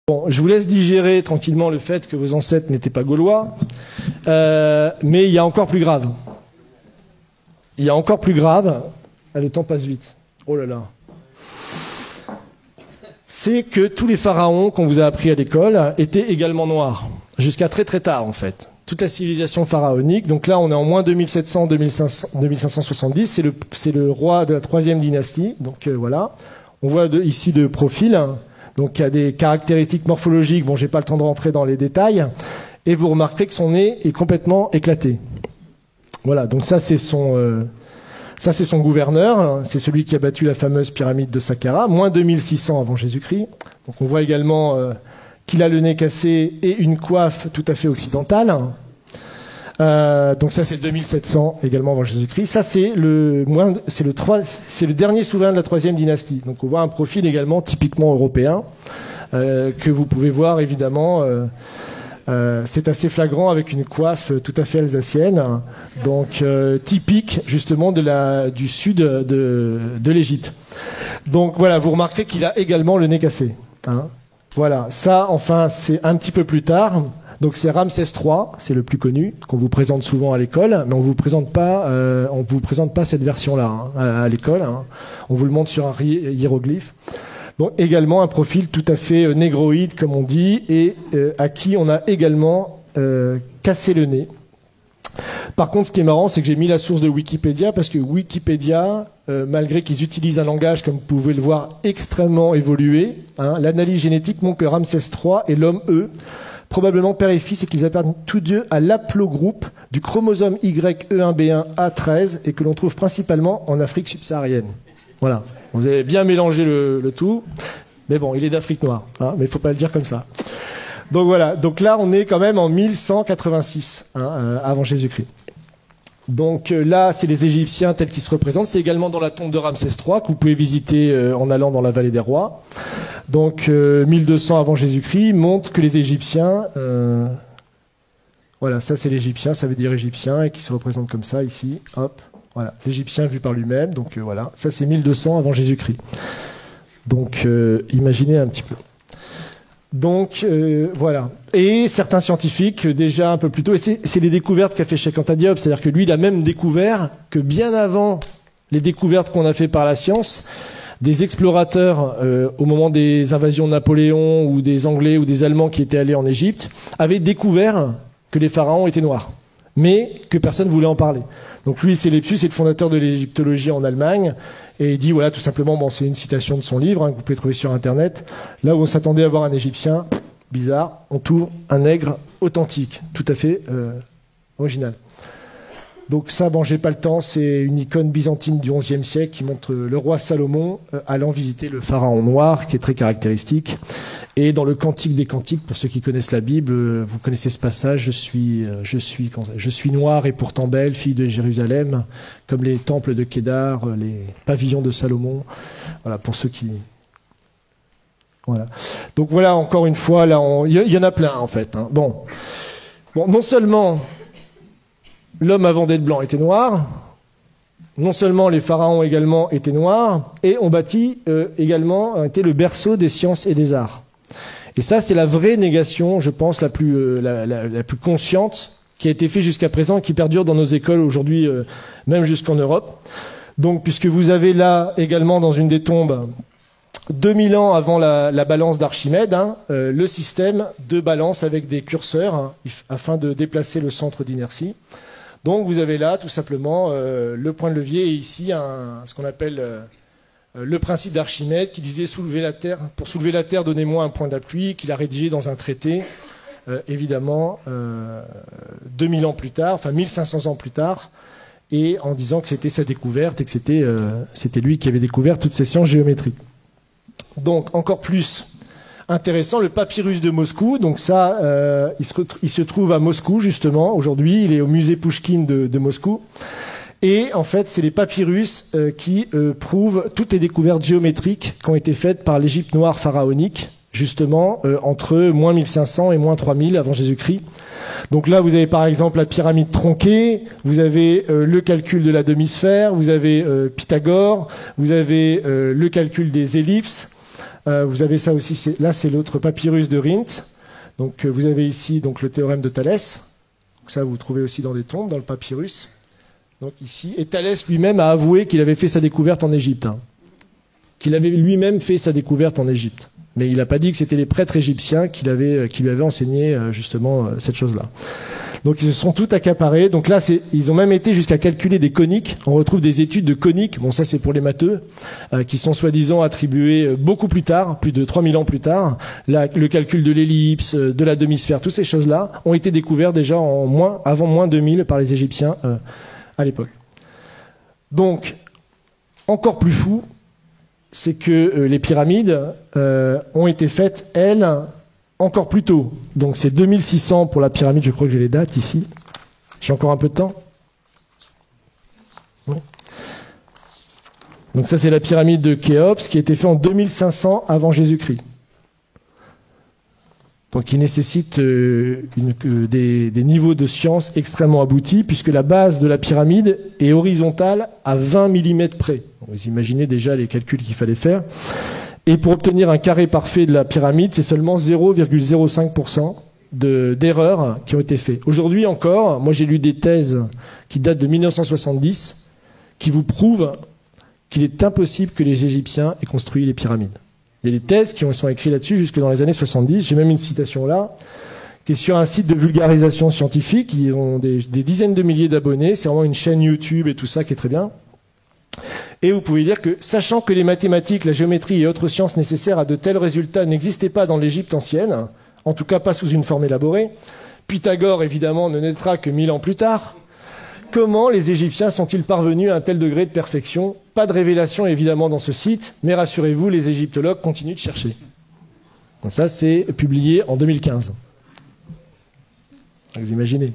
Bon, je vous laisse digérer tranquillement le fait que vos ancêtres n'étaient pas gaulois, mais il y a encore plus grave. Il y a encore plus grave. Ah, le temps passe vite. Oh là là. C'est que tous les pharaons qu'on vous a appris à l'école étaient également noirs, jusqu'à très très tard en fait. Toute la civilisation pharaonique, donc là on est en moins 2570, c'est le roi de la 3e dynastie, donc voilà. On voit ici de profil, donc il y a des caractéristiques morphologiques, bon j'ai pas le temps de rentrer dans les détails, et vous remarquerez que son nez est complètement éclaté. Voilà, donc ça c'est son gouverneur, c'est celui qui a battu la fameuse pyramide de Saqqara, moins 2600 avant Jésus-Christ. Donc on voit également qu'il a le nez cassé et une coiffe tout à fait occidentale. Donc ça c'est 2700 également avant Jésus-Christ. Ça c'est le dernier souverain de la 3e dynastie. Donc on voit un profil également typiquement européen que vous pouvez voir évidemment. C'est assez flagrant avec une coiffe tout à fait alsacienne, donc typique justement du sud de l'Égypte. Donc voilà, vous remarquez qu'il a également le nez cassé. Hein. Voilà, ça enfin c'est un petit peu plus tard. Donc c'est Ramsès III, c'est le plus connu, qu'on vous présente souvent à l'école, mais on vous présente pas cette version-là hein, à l'école. Hein. On vous le montre sur un hiéroglyphe. Donc également un profil tout à fait négroïde, comme on dit, et à qui on a également cassé le nez. Par contre, ce qui est marrant, c'est que j'ai mis la source de Wikipédia, parce que Wikipédia, malgré qu'ils utilisent un langage, comme vous pouvez le voir, extrêmement évolué, hein, l'analyse génétique montre que Ramsès III et l'homme E, probablement père et fils, et qu'ils appartiennent tous deux à l'aplogroupe du chromosome YE1B1A13, et que l'on trouve principalement en Afrique subsaharienne. Voilà. Vous avez bien mélangé le tout. Mais bon, il est d'Afrique noire. Hein, mais il ne faut pas le dire comme ça. Donc voilà. Donc là, on est quand même en 1186 hein, avant Jésus-Christ. Donc là, c'est les Égyptiens tels qu'ils se représentent. C'est également dans la tombe de Ramsès III que vous pouvez visiter en allant dans la vallée des rois. Donc 1200 avant Jésus-Christ montre que les Égyptiens... voilà, ça c'est l'Égyptien, ça veut dire Égyptien, et qui se représente comme ça ici. Hop. Voilà, l'Égyptien vu par lui-même, donc voilà, ça c'est 1200 avant Jésus-Christ. Donc imaginez un petit peu. Donc voilà. Et certains scientifiques, déjà un peu plus tôt, et c'est les découvertes qu'a fait Cheikh Anta Diop, c'est-à-dire que lui il a même découvert que bien avant les découvertes qu'on a fait par la science, des explorateurs au moment des invasions de Napoléon ou des Anglais ou des Allemands qui étaient allés en Égypte, avaient découvert que les pharaons étaient noirs, mais que personne ne voulait en parler. Donc lui, c'est Lepsius, c'est le fondateur de l'égyptologie en Allemagne, et il dit, voilà, tout simplement, bon, c'est une citation de son livre, hein, que vous pouvez trouver sur Internet, là où on s'attendait à voir un Égyptien, bizarre, on trouve un nègre authentique, tout à fait original. Donc ça, bon, j'ai pas le temps, c'est une icône byzantine du XIe siècle qui montre le roi Salomon allant visiter le pharaon noir, qui est très caractéristique. Et dans le Cantique des Cantiques, pour ceux qui connaissent la Bible, vous connaissez ce passage, je suis noir et pourtant belle, fille de Jérusalem, comme les temples de Kédar, les pavillons de Salomon. Voilà, pour ceux qui... Voilà. Donc voilà, encore une fois, là, il y en a plein, en fait. Hein. Bon, non seulement l'homme avant d'être blanc était noir, non seulement les pharaons également étaient noirs, et on bâtit également, était le berceau des sciences et des arts. Et ça, c'est la vraie négation, je pense, la plus consciente qui a été faite jusqu'à présent et qui perdure dans nos écoles aujourd'hui, même jusqu'en Europe. Donc, puisque vous avez là également dans une des tombes, 2000 ans avant la balance d'Archimède, hein, le système de balance avec des curseurs hein, afin de déplacer le centre d'inertie. Donc, vous avez là tout simplement le point de levier et ici ce qu'on appelle... le principe d'Archimède qui disait pour soulever la Terre, donnez-moi un point d'appui, qu'il a rédigé dans un traité, évidemment, 2000 ans plus tard, enfin 1500 ans plus tard, et en disant que c'était sa découverte et que c'était lui qui avait découvert toutes ces sciences géométriques. Donc, encore plus intéressant, le papyrus de Moscou, donc ça, il se trouve à Moscou, justement, aujourd'hui, il est au musée Pouchkine de Moscou. Et en fait, c'est les papyrus qui prouvent toutes les découvertes géométriques qui ont été faites par l'Égypte noire pharaonique, justement, entre moins 1500 et moins 3000 avant Jésus-Christ. Donc là, vous avez par exemple la pyramide tronquée, vous avez le calcul de la demi-sphère, vous avez Pythagore, vous avez le calcul des ellipses, Vous avez ça aussi, là c'est l'autre papyrus de Rhind. Donc vous avez ici donc, le théorème de Thalès. Donc, ça vous trouvez aussi dans des tombes, dans le papyrus. Donc ici, et Thalès lui-même a avoué qu'il avait fait sa découverte en Égypte. Hein. Qu'il avait lui-même fait sa découverte en Égypte. Mais il n'a pas dit que c'était les prêtres égyptiens qui lui avaient enseigné justement cette chose-là. Donc ils se sont tout accaparés. Donc là, ils ont même été jusqu'à calculer des coniques. On retrouve des études de coniques, bon ça c'est pour les matheux, qui sont soi-disant attribuées beaucoup plus tard, plus de 3000 ans plus tard. Le calcul de l'ellipse, de la demi-sphère, toutes ces choses-là ont été découvertes déjà avant moins 2000 par les Égyptiens à l'époque. Donc, encore plus fou, c'est que les pyramides ont été faites, elles, encore plus tôt. Donc c'est 2600 pour la pyramide, je crois que j'ai les dates ici. J'ai encore un peu de temps. Oui. Donc ça c'est la pyramide de Khéops qui a été faite en 2500 avant Jésus-Christ. Donc qui nécessite des niveaux de science extrêmement aboutis puisque la base de la pyramide est horizontale à 20 mm près. Vous imaginez déjà les calculs qu'il fallait faire. Et pour obtenir un carré parfait de la pyramide, c'est seulement 0,05% d'erreurs qui ont été faites. Aujourd'hui encore, moi j'ai lu des thèses qui datent de 1970 qui vous prouvent qu'il est impossible que les Égyptiens aient construit les pyramides. Il y a des thèses qui sont écrites là-dessus jusque dans les années 70. J'ai même une citation là, qui est sur un site de vulgarisation scientifique. Ils ont des dizaines de milliers d'abonnés. C'est vraiment une chaîne YouTube et tout ça qui est très bien. Et vous pouvez lire que, sachant que les mathématiques, la géométrie et autres sciences nécessaires à de tels résultats n'existaient pas dans l'Égypte ancienne, en tout cas pas sous une forme élaborée, Pythagore évidemment ne naîtra que 1000 ans plus tard, comment les Égyptiens sont-ils parvenus à un tel degré de perfection? Pas de révélation évidemment dans ce site, mais rassurez-vous, les égyptologues continuent de chercher. Donc ça c'est publié en 2015. Vous imaginez.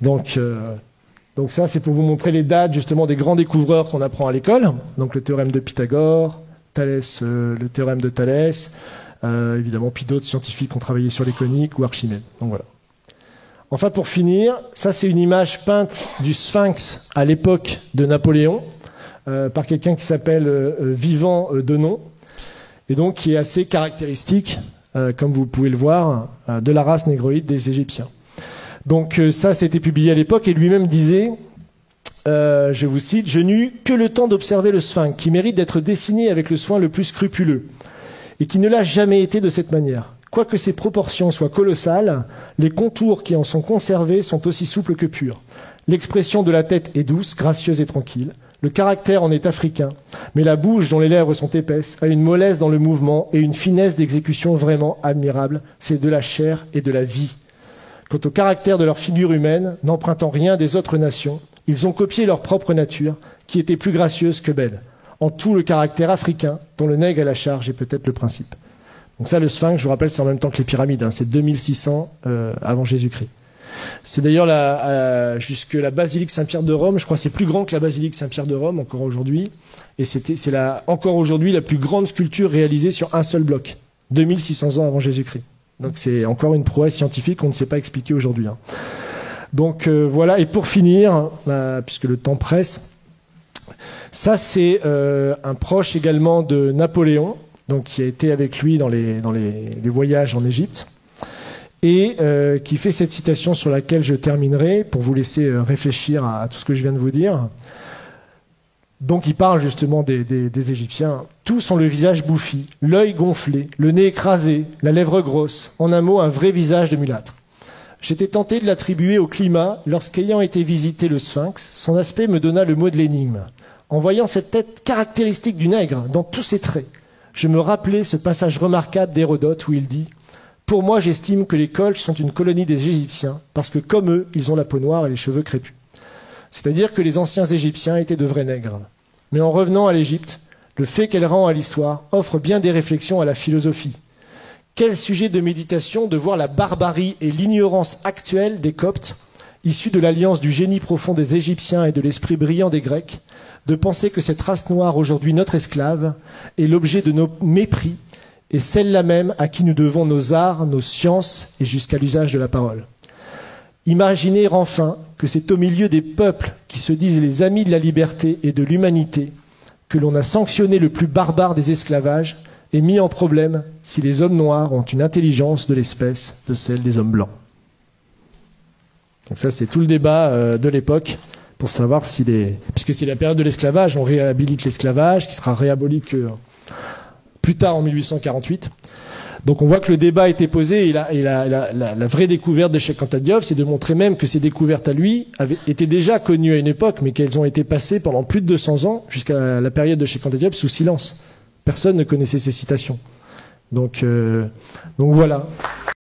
Donc ça, c'est pour vous montrer les dates justement des grands découvreurs qu'on apprend à l'école. Donc le théorème de Pythagore, Thalès, le théorème de Thalès, évidemment puis d'autres scientifiques qui ont travaillé sur les coniques ou Archimède. Donc voilà. Enfin pour finir, ça c'est une image peinte du Sphinx à l'époque de Napoléon par quelqu'un qui s'appelle Vivant Denon et donc qui est assez caractéristique, comme vous pouvez le voir, de la race négroïde des Égyptiens. Donc ça, c'était publié à l'époque, et lui-même disait, je vous cite, « Je n'eus que le temps d'observer le sphinx, qui mérite d'être dessiné avec le soin le plus scrupuleux, et qui ne l'a jamais été de cette manière. Quoique ses proportions soient colossales, les contours qui en sont conservés sont aussi souples que purs. L'expression de la tête est douce, gracieuse et tranquille. Le caractère en est africain, mais la bouche dont les lèvres sont épaisses a une mollesse dans le mouvement et une finesse d'exécution vraiment admirable. C'est de la chair et de la vie. Quant au caractère de leur figure humaine, n'empruntant rien des autres nations, ils ont copié leur propre nature, qui était plus gracieuse que belle. En tout le caractère africain, dont le nègre est la charge et peut-être le principe. » Donc ça, le sphinx, je vous rappelle, c'est en même temps que les pyramides, hein, c'est 2600 avant Jésus-Christ. C'est d'ailleurs jusque la basilique Saint-Pierre de Rome, je crois que c'est plus grand que la basilique Saint-Pierre de Rome encore aujourd'hui, et c'est encore aujourd'hui la plus grande sculpture réalisée sur un seul bloc, 2600 ans avant Jésus-Christ. Donc c'est encore une prouesse scientifique qu'on ne sait pas expliquer aujourd'hui. Hein. Donc voilà, et pour finir, puisque le temps presse, ça c'est un proche également de Napoléon, donc qui a été avec lui dans les voyages en Égypte, et qui fait cette citation sur laquelle je terminerai pour vous laisser réfléchir à tout ce que je viens de vous dire. Donc il parle justement des Égyptiens. Tous ont le visage bouffi, l'œil gonflé, le nez écrasé, la lèvre grosse. En un mot, un vrai visage de mulâtre. J'étais tenté de l'attribuer au climat lorsqu'ayant été visiter le Sphinx, son aspect me donna le mot de l'énigme. En voyant cette tête caractéristique du nègre dans tous ses traits, je me rappelais ce passage remarquable d'Hérodote où il dit « Pour moi, j'estime que les Colches sont une colonie des Égyptiens parce que comme eux, ils ont la peau noire et les cheveux crépus. » C'est-à-dire que les anciens Égyptiens étaient de vrais nègres. Mais en revenant à l'Égypte, le fait qu'elle rend à l'histoire offre bien des réflexions à la philosophie. Quel sujet de méditation de voir la barbarie et l'ignorance actuelle des Coptes, issus de l'alliance du génie profond des Égyptiens et de l'esprit brillant des Grecs, de penser que cette race noire, aujourd'hui notre esclave, est l'objet de nos mépris et celle-là même à qui nous devons nos arts, nos sciences et jusqu'à l'usage de la parole. Imaginez enfin que c'est au milieu des peuples qui se disent les amis de la liberté et de l'humanité que l'on a sanctionné le plus barbare des esclavages est mis en problème si les hommes noirs ont une intelligence de l'espèce de celle des hommes blancs. Donc ça, c'est tout le débat de l'époque pour savoir si puisque c'est la période de l'esclavage, on réhabilite l'esclavage, qui sera réaboli que plus tard en 1848. Donc on voit que le débat a été posé et la vraie découverte de Cheikh Anta Diop, c'est de montrer même que ces découvertes à lui étaient déjà connues à une époque, mais qu'elles ont été passées pendant plus de 200 ans, jusqu'à la période de Cheikh Anta Diop, sous silence. Personne ne connaissait ces citations. Donc voilà.